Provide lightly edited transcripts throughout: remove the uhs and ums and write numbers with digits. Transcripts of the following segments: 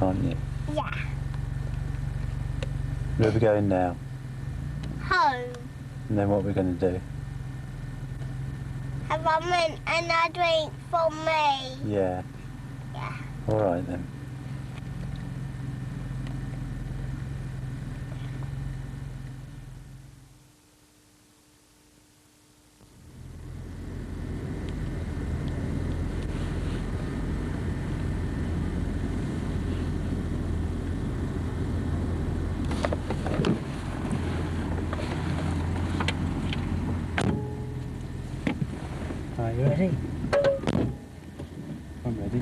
can't you? Yeah. Where are we going now? Home. And then what are we going to do? Have another drink for me. Yeah. Yeah. All right then. Are you ready? I'm ready.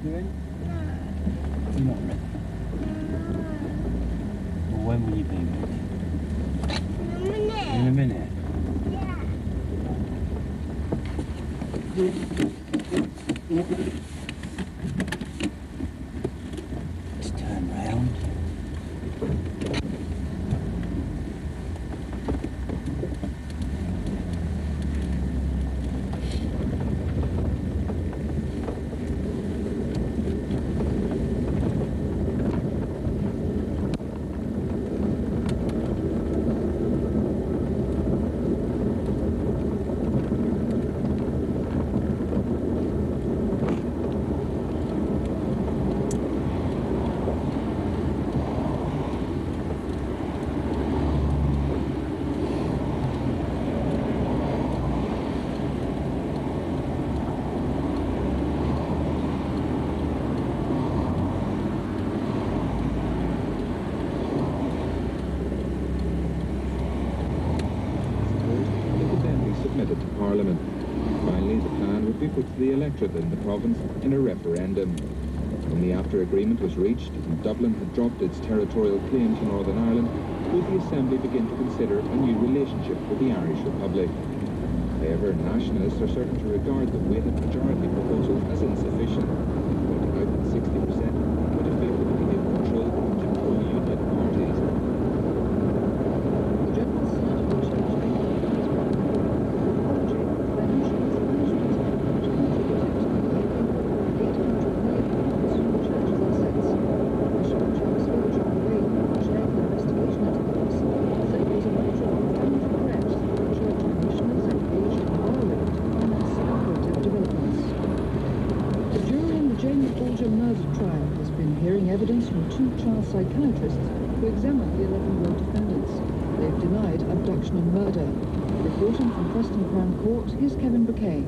You ready? No. You're not ready. Well, when will you be ready? In a minute. In a minute. Yeah. Let's turn round. Submitted to Parliament. Finally, the plan would be put to the electorate in the province in a referendum. Only after agreement was reached and Dublin had dropped its territorial claim to Northern Ireland would the Assembly begin to consider a new relationship with the Irish Republic. However, nationalists are certain to regard the weighted majority proposal as insufficient, pointing out that 60% would effectively give control to pro-union parties. Evidence from two child psychiatrists who examined the 11 Road defendants. They've denied abduction and murder. Reporting from Preston Crown Court, here's Kevin Bouquet.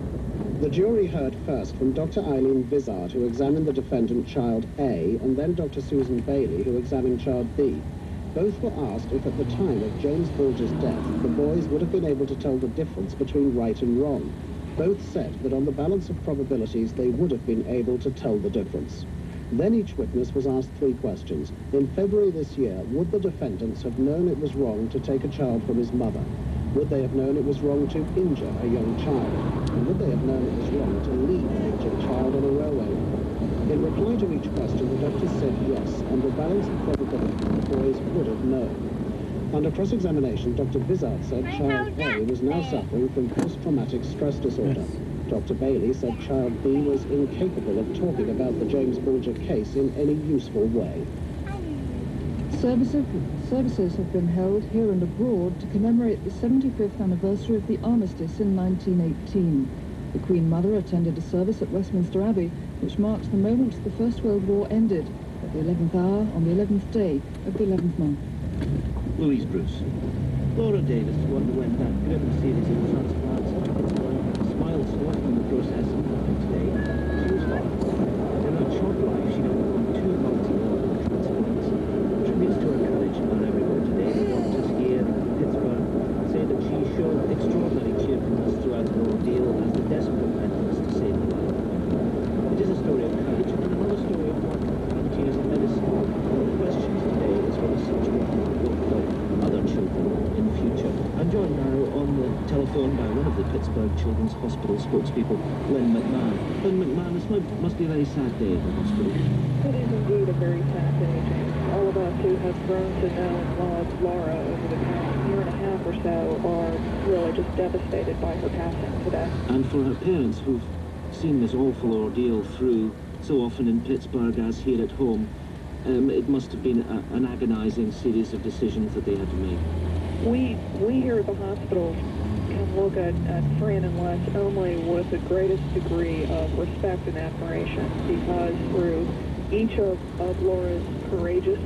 The jury heard first from Dr. Eileen Vizard, who examined the defendant child A, and then Dr. Susan Bailey, who examined child B. Both were asked if at the time of James Bulger's death, the boys would have been able to tell the difference between right and wrong. Both said that on the balance of probabilities, they would have been able to tell the difference. Then each witness was asked 3 questions. In February this year, would the defendants have known it was wrong to take a child from his mother? Would they have known it was wrong to injure a young child? And would they have known it was wrong to leave an injured child on a railway line? In reply to each question, the doctors said yes, and the balance of probability the boys would have known. Under cross-examination, Dr. Vizard said child A was now suffering from post-traumatic stress disorder. Dr. Bailey said child B was incapable of talking about the James Bulger case in any useful way. Services have been held here and abroad to commemorate the 75th anniversary of the armistice in 1918. The Queen Mother attended a service at Westminster Abbey, which marks the moment the First World War ended, at the 11th hour on the 11th day of the 11th month. Louise Bruce. Laura Davis underwent that grim series of transplants at Pittsburgh, smiled soft in the process, and today she was lost. In her short life, she'd undergone 2 multi-organ transplants. Tributes to her courage are everywhere today. The doctors here in Pittsburgh say that she showed extraordinary cheerfulness throughout the ordeal as the desperate efforts to save her life. It is a story of courage and another story of work and years in medicine. One of the questions today is whether such work will help other children in the future. I'm joined now on the telephone by one of the Pittsburgh Children's Hospital spokespeople, Lynn McMahon. Lynn McMahon, this must be a very sad day at the hospital. It is indeed a very sad day, James. All of us who have grown to know and love Laura over the past year and a half or so are really just devastated by her passing today. And for her parents who've seen this awful ordeal through so often in Pittsburgh as here at home, it must have been an agonizing series of decisions that they had to make. We here at the hospital can look at Fran and Les only with the greatest degree of respect and admiration, because through each of Laura's courageous,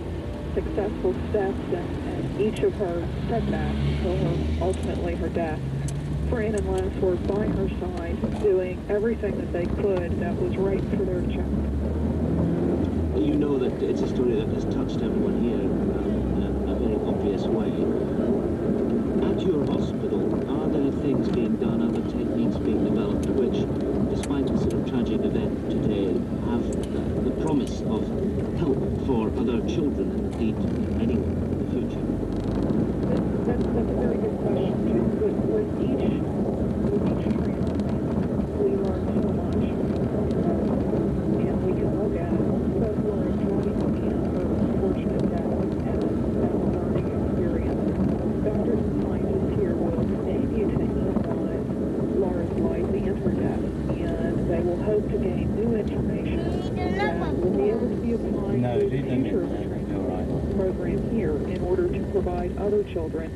successful steps and each of her setbacks until ultimately her death, Fran and Les were by her side doing everything that they could that was right for their child. You know that it's a story that has touched everyone here in a very obvious way. At your hospital, are there things being done, are there techniques being developed which, despite the sort of tragic event today, have the promise of help for other children and indeed anyone in the future? That's a very good question, too. With each treatment, we learn so much. And we can look at both Laura's life and her unfortunate death as a learning experience. Doctors and scientists here will continue to analyze Laura's life and her death, and they will hope to gain new information that will be able to be applied to the future of the treatment program here in order to provide other children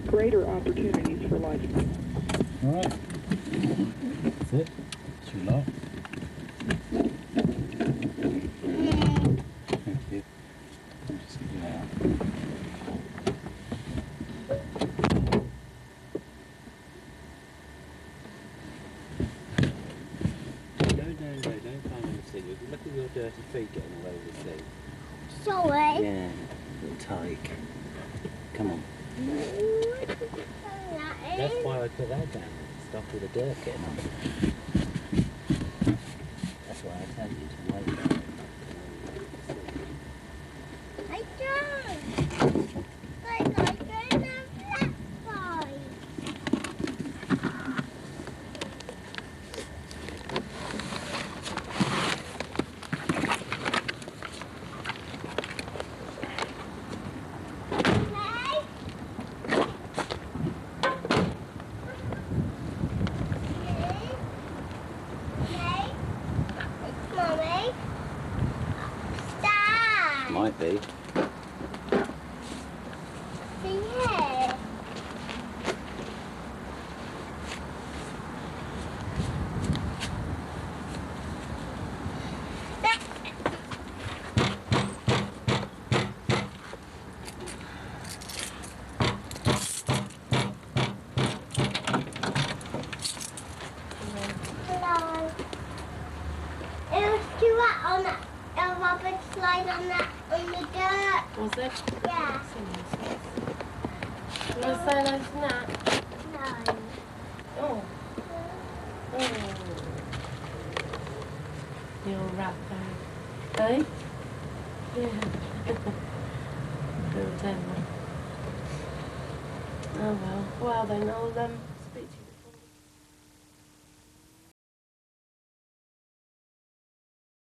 greater opportunities for life. All right. That's it. That's your lot. Thank you. I'll just give you that. No, don't climb on the seat. Look at your dirty feet getting all over the seat. Sorry. Yeah, little tyke. Come on. That's why I put that down. Stop all the dirt getting on. That's why I tell you to wait there. I don't. Like I don't have that side. Mommy. Stop. Might be. Yeah. Hello. It was too wet on that, a rubber slide on the dirt. Was it? Yeah. You want to say those nuts? No. Oh. Oh. You're right there. Eh? Yeah. Good, then. Oh well. Well then, I'll